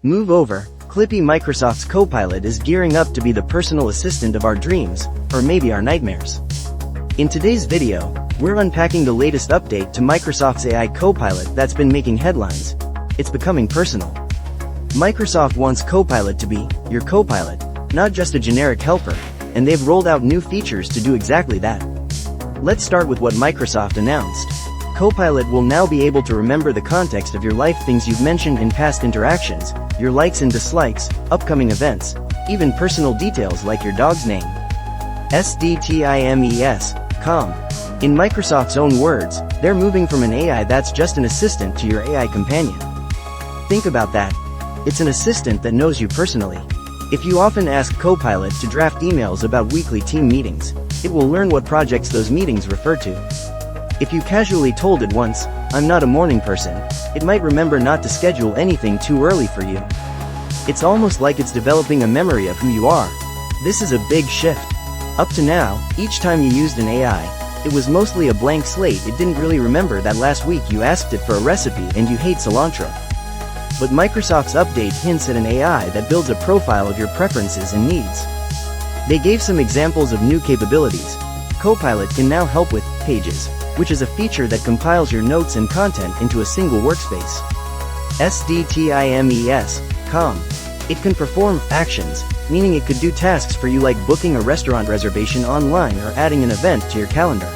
Move over. Clippy. Microsoft's Copilot is gearing up to be the personal assistant of our dreams, or maybe our nightmares. In today's video, we're unpacking the latest update to Microsoft's AI Copilot that's been making headlines. It's becoming personal. Microsoft wants Copilot to be your Copilot, not just a generic helper, and they've rolled out new features to do exactly that. Let's start with what Microsoft announced. Copilot will now be able to remember the context of your life, things you've mentioned in past interactions, your likes and dislikes, upcoming events, even personal details like your dog's name. SDTIMES, calm. In Microsoft's own words, they're moving from an AI that's just an assistant to your AI companion. Think about that. It's an assistant that knows you personally. If you often ask Copilot to draft emails about weekly team meetings, it will learn what projects those meetings refer to. If you casually told it once, "I'm not a morning person," it might remember not to schedule anything too early for you. It's almost like it's developing a memory of who you are. This is a big shift. Up to now, each time you used an AI, it was mostly a blank slate. It didn't really remember that last week you asked it for a recipe and you hate cilantro. But Microsoft's update hints at an AI that builds a profile of your preferences and needs. They gave some examples of new capabilities. Copilot can now help with Pages, which is a feature that compiles your notes and content into a single workspace. SDTIMES, calm. It can perform actions, meaning it could do tasks for you like booking a restaurant reservation online or adding an event to your calendar.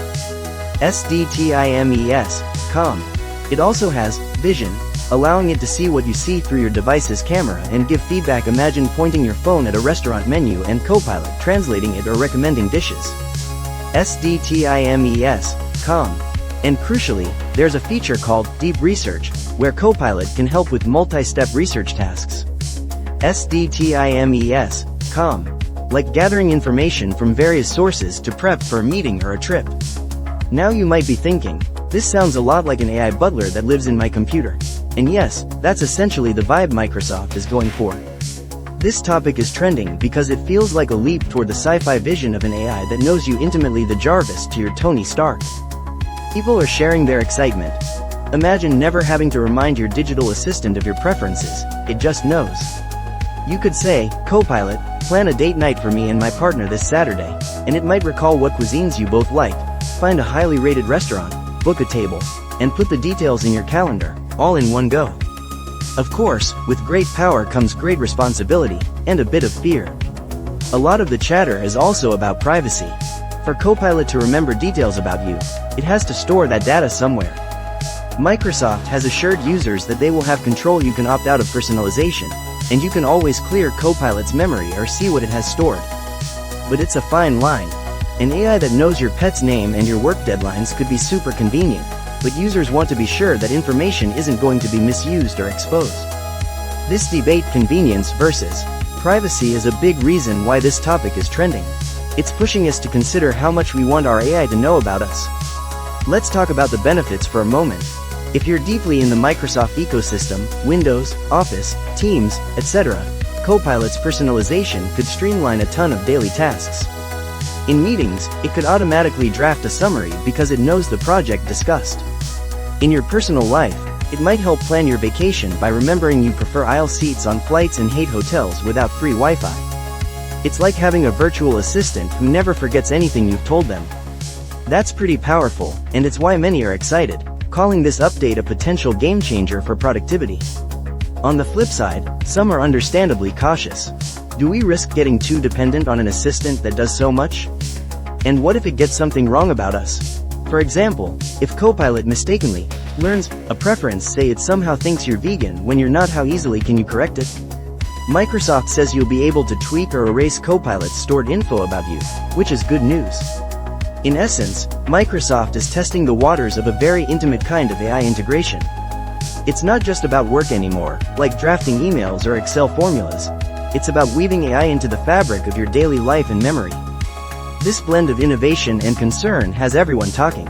SDTIMES, calm. It also has Vision, allowing it to see what you see through your device's camera and give feedback. Imagine pointing your phone at a restaurant menu and Copilot translating it or recommending dishes. SDTIMES, calm. And crucially, there's a feature called Deep Research, where Copilot can help with multi-step research tasks. SDTIMES, calm. Like gathering information from various sources to prep for a meeting or a trip. Now you might be thinking, this sounds a lot like an AI butler that lives in my computer. And yes, that's essentially the vibe Microsoft is going for. This topic is trending because it feels like a leap toward the sci-fi vision of an AI that knows you intimately, the Jarvis to your Tony Stark. People are sharing their excitement. Imagine never having to remind your digital assistant of your preferences, it just knows. You could say, "Copilot, plan a date night for me and my partner this Saturday," and it might recall what cuisines you both like, find a highly rated restaurant, book a table, and put the details in your calendar, all in one go. Of course, with great power comes great responsibility, and a bit of fear. A lot of the chatter is also about privacy. For Copilot to remember details about you, it has to store that data somewhere. Microsoft has assured users that they will have control. You can opt out of personalization, and you can always clear Copilot's memory or see what it has stored. But it's a fine line. An AI that knows your pet's name and your work deadlines could be super convenient, but users want to be sure that information isn't going to be misused or exposed. This debate, convenience versus privacy, is a big reason why this topic is trending. It's pushing us to consider how much we want our AI to know about us. Let's talk about the benefits for a moment. If you're deeply in the Microsoft ecosystem, Windows, Office, Teams, etc., Copilot's personalization could streamline a ton of daily tasks. In meetings, it could automatically draft a summary because it knows the project discussed. In your personal life, it might help plan your vacation by remembering you prefer aisle seats on flights and hate hotels without free Wi-Fi. It's like having a virtual assistant who never forgets anything you've told them. That's pretty powerful, and it's why many are excited, calling this update a potential game changer for productivity. On the flip side, some are understandably cautious. Do we risk getting too dependent on an assistant that does so much? And what if it gets something wrong about us? For example, if Copilot mistakenly learns a preference, say it somehow thinks you're vegan when you're not, how easily can you correct it? Microsoft says you'll be able to tweak or erase Copilot's stored info about you, which is good news. In essence, Microsoft is testing the waters of a very intimate kind of AI integration. It's not just about work anymore, like drafting emails or Excel formulas. It's about weaving AI into the fabric of your daily life and memory. This blend of innovation and concern has everyone talking.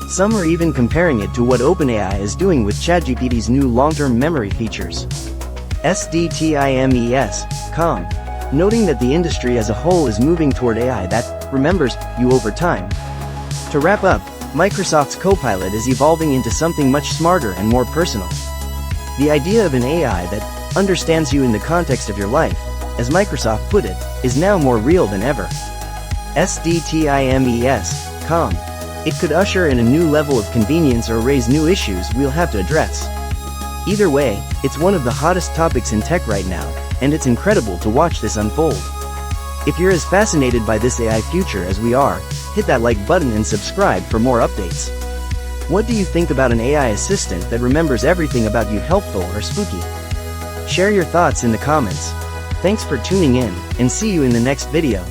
Some are even comparing it to what OpenAI is doing with ChatGPT's new long-term memory features. SDTIMES, calm. Noting that the industry as a whole is moving toward AI that remembers you over time. To wrap up, Microsoft's Copilot is evolving into something much smarter and more personal. The idea of an AI that understands you in the context of your life, as Microsoft put it, is now more real than ever. SDTIMES, com. It could usher in a new level of convenience or raise new issues we'll have to address. Either way, it's one of the hottest topics in tech right now, and it's incredible to watch this unfold. If you're as fascinated by this AI future as we are, hit that like button and subscribe for more updates. What do you think about an AI assistant that remembers everything about you, helpful or spooky? Share your thoughts in the comments. Thanks for tuning in, and see you in the next video.